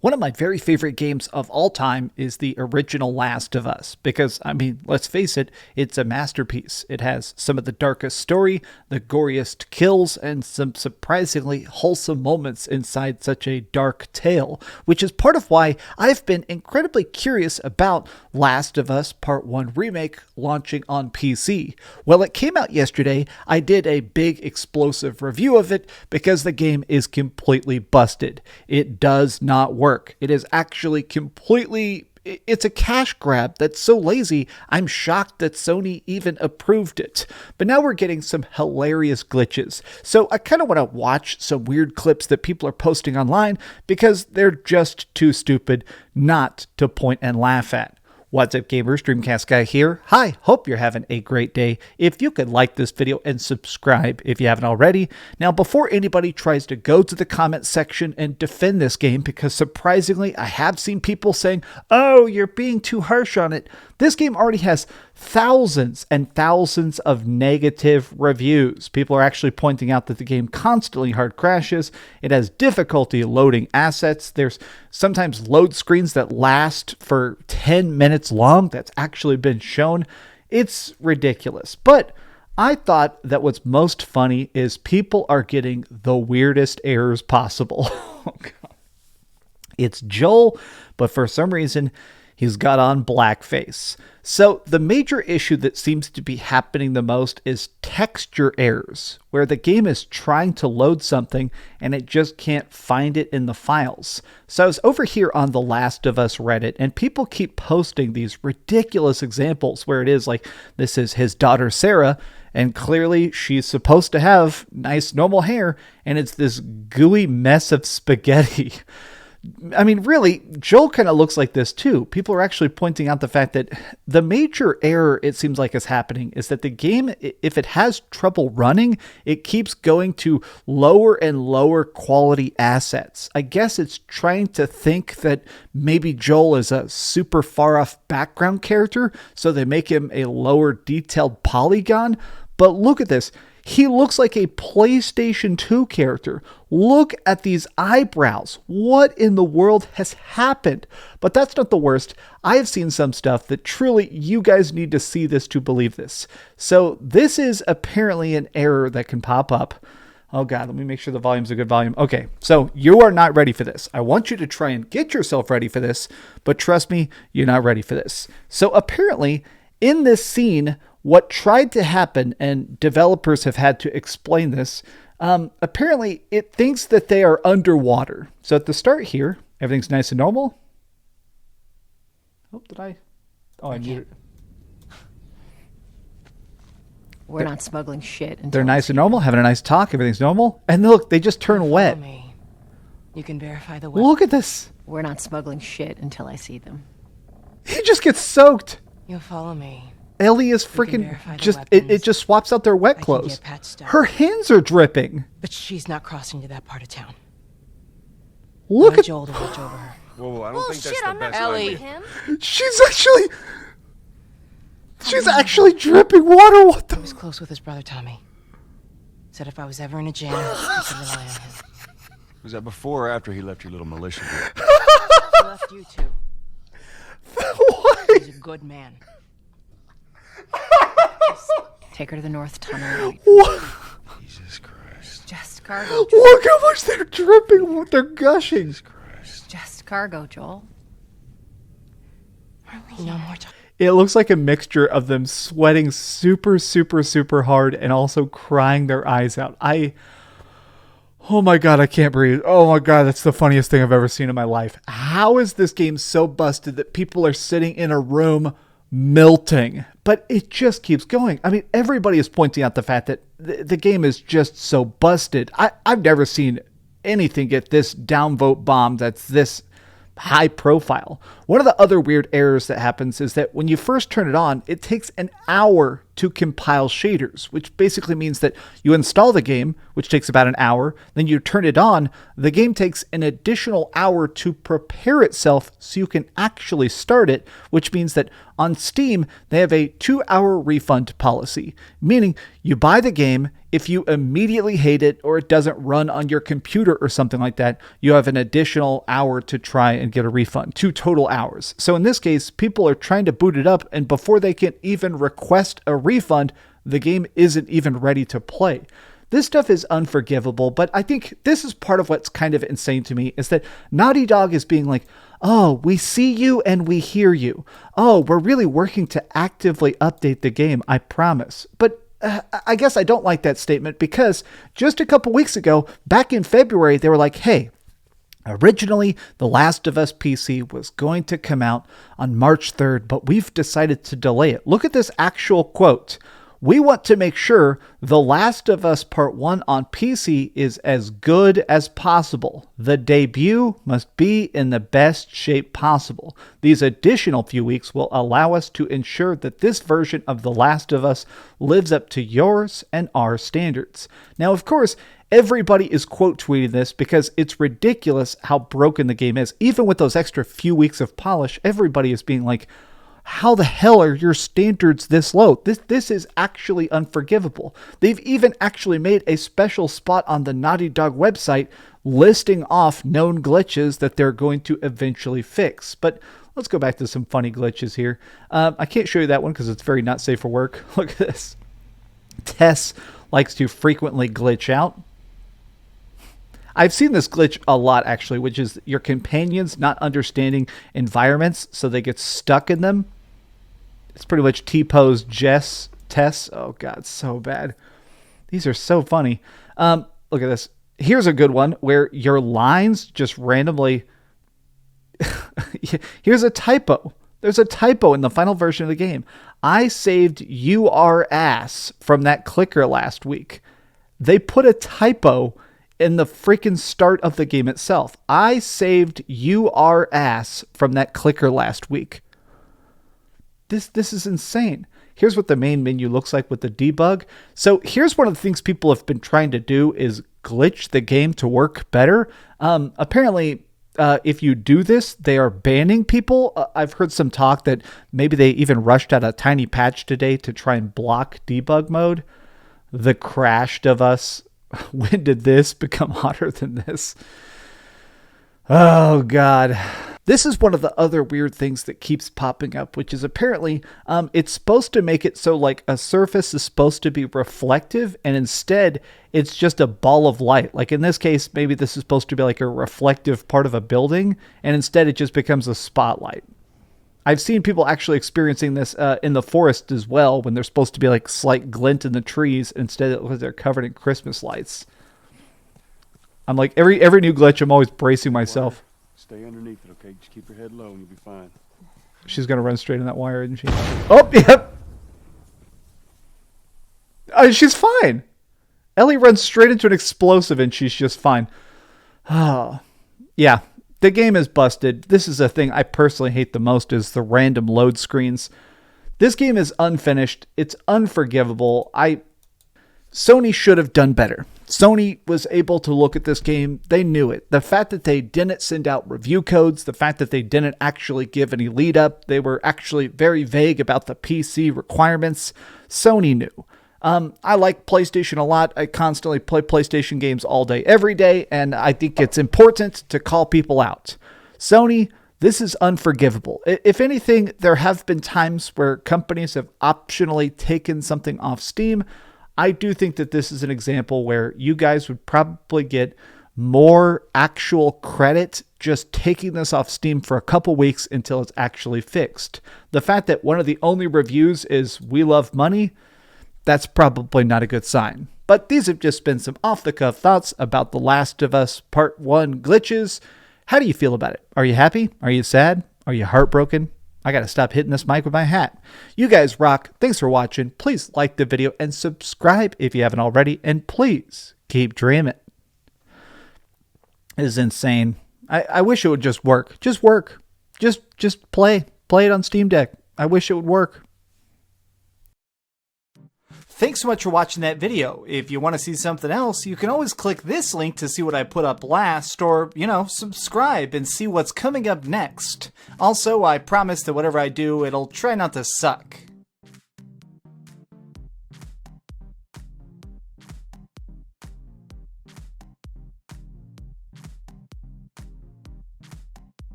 One of my very favorite games of all time is the original Last of Us because, I mean, let's face it, it's a masterpiece. It has some of the darkest story, the goriest kills, and some surprisingly wholesome moments inside such a dark tale, which is part of why I've been incredibly curious about Last of Us Part 1 Remake launching on PC. Well, it came out yesterday. I did a big explosive review of it because the game is completely busted. It does not work. It is actually it's a cash grab that's so lazy, I'm shocked that Sony even approved it. But now we're getting some hilarious glitches. So I kind of want to watch some weird clips that people are posting online because they're just too stupid not to point and laugh at. What's up, gamers? DreamcastGuy here. Hi, hope you're having a great day. If you could like this video and subscribe if you haven't already. Now, before anybody tries to go to the comment section and defend this game, because surprisingly, I have seen people saying, oh, you're being too harsh on it. This game already has thousands and thousands of negative reviews. People are actually pointing out that the game constantly hard crashes. It has difficulty loading assets. There's sometimes load screens that last for 10 minutes long. That's actually been shown. It's ridiculous. But I thought that what's most funny is people are getting the weirdest errors possible. Oh, God. It's Joel, but for some reason, he's got on blackface. So the major issue that seems to be happening the most is texture errors, where the game is trying to load something and it just can't find it in the files. So I was over here on the Last of Us Reddit, and people keep posting these ridiculous examples where it is like, this is his daughter Sarah, and clearly she's supposed to have nice normal hair, and it's this gooey mess of spaghetti. I mean, really, Joel kind of looks like this too. People are actually pointing out the fact that the major error it seems like is happening is that the game, if it has trouble running, it keeps going to lower and lower quality assets. I guess it's trying to think that maybe Joel is a super far off background character, so they make him a lower detailed polygon. But look at this. He looks like a PlayStation 2 character. Look at these eyebrows. What in the world has happened? But that's not the worst. I have seen some stuff that truly you guys need to see this to believe this. So this is apparently an error that can pop up. Oh God, let me make sure the volume's a good volume. Okay, so you are not ready for this. I want you to try and get yourself ready for this, but trust me, you're not ready for this. So apparently in this scene, what tried to happen, and developers have had to explain this, apparently it thinks that they are underwater. So at the start here, everything's nice and normal. Oh, did I? Oh, I muted it. We're not smuggling shit. They're nice and normal, having a nice talk, everything's normal. And look, they just turn wet. You can verify the weapon. Look at this. We're not smuggling shit until I see them. He just gets soaked. You'll follow me. Ellie is freaking just, it just swaps out their wet clothes. Her hands are dripping. But she's not crossing to that part of town. Look at Joel to watch over her. Whoa, I don't think that's the best Ellie. idea. She's actually dripping water. What the? He was close with his brother Tommy. Said if I was ever in a jam, I could rely on him. Was that before or after he left your little militia group? He left you too. What? He's a good man. Take her to the North Tunnel. What? Jesus Christ. Just cargo. Look how much they're dripping. They're gushing. Jesus Christ. Just cargo, Joel. No more time. It looks like a mixture of them sweating super, super, super hard and also crying their eyes out. Oh my God, I can't breathe. Oh my God, that's the funniest thing I've ever seen in my life. How is this game so busted that people are sitting in a room melting? But it just keeps going. I mean, everybody is pointing out the fact that the game is just so busted. I've never seen anything get this downvote bomb that's this high profile. One of the other weird errors that happens is that when you first turn it on, it takes an hour to compile shaders, which basically means that you install the game, which takes about an hour, then you turn it on. The game takes an additional hour to prepare itself so you can actually start it, which means that on Steam, they have a 2-hour refund policy, meaning you buy the game. If you immediately hate it or it doesn't run on your computer or something like that, you have an additional hour to try and get a refund, 2 total hours. So in this case, people are trying to boot it up, and before they can even request a refund, the game isn't even ready to play. This stuff is unforgivable, but I think this is part of what's kind of insane to me, is that Naughty Dog is being like, oh, we see you and we hear you. Oh, we're really working to actively update the game, I promise. But I guess I don't like that statement, because just a couple weeks ago, back in February, they were like, hey, originally, The Last of Us PC was going to come out on March 3rd, but we've decided to delay it. Look at this actual quote. We want to make sure The Last of Us Part 1 on PC is as good as possible. The debut must be in the best shape possible. These additional few weeks will allow us to ensure that this version of The Last of Us lives up to yours and our standards. Now, of course, everybody is quote tweeting this because it's ridiculous how broken the game is. Even with those extra few weeks of polish, everybody is being like, how the hell are your standards this low? This is actually unforgivable. They've even actually made a special spot on the Naughty Dog website listing off known glitches that they're going to eventually fix. But let's go back to some funny glitches here. I can't show you that one because it's very not safe for work. Look at this. Tess likes to frequently glitch out. I've seen this glitch a lot, actually, which is your companions not understanding environments, so they get stuck in them. It's pretty much T-pose Tess. Oh, God, so bad. These are so funny. Look at this. Here's a good one where your lines just randomly... Here's a typo. There's a typo in the final version of the game. I saved "you ass" from that clicker last week. They put a typo in the freaking start of the game itself. I saved "you ass" from that clicker last week. This is insane. Here's what the main menu looks like with the debug. So here's one of the things people have been trying to do is glitch the game to work better. Apparently, if you do this, they are banning people. I've heard some talk that maybe they even rushed out a tiny patch today to try and block debug mode. The crashed of us. When did this become hotter than this? Oh, God. This is one of the other weird things that keeps popping up, which is apparently it's supposed to make it so like a surface is supposed to be reflective, and instead it's just a ball of light. Like in this case, maybe this is supposed to be like a reflective part of a building, and instead it just becomes a spotlight. I've seen people actually experiencing this in the forest as well, when there's supposed to be like slight glint in the trees. Instead, it looks like they're covered in Christmas lights. I'm like, every new glitch, I'm always bracing myself. Stay underneath it, okay? Just keep your head low and you'll be fine. She's going to run straight in that wire, isn't she? Oh, yep. She's fine. Ellie runs straight into an explosive and she's just fine. Oh, yeah. The game is busted. This is a thing I personally hate the most, is the random load screens. This game is unfinished. It's unforgivable. Sony should have done better. Sony was able to look at this game. They knew it. The fact that they didn't send out review codes, the fact that they didn't actually give any lead up, they were actually very vague about the PC requirements. Sony knew. I like PlayStation a lot. I constantly play PlayStation games all day, every day, and I think it's important to call people out. Sony, this is unforgivable. If anything, there have been times where companies have optionally taken something off Steam. I do think that this is an example where you guys would probably get more actual credit just taking this off Steam for a couple weeks until it's actually fixed. The fact that one of the only reviews is "we love money," that's probably not a good sign. But these have just been some off-the-cuff thoughts about The Last of Us Part 1 glitches. How do you feel about it? Are you happy? Are you sad? Are you heartbroken? I gotta stop hitting this mic with my hat. You guys rock. Thanks for watching. Please like the video and subscribe if you haven't already. And please keep dreaming. It is insane. I wish it would just work. Just work. Just play. Play it on Steam Deck. I wish it would work. Thanks so much for watching that video. If you want to see something else, you can always click this link to see what I put up last, or, subscribe and see what's coming up next. Also, I promise that whatever I do, it'll try not to suck.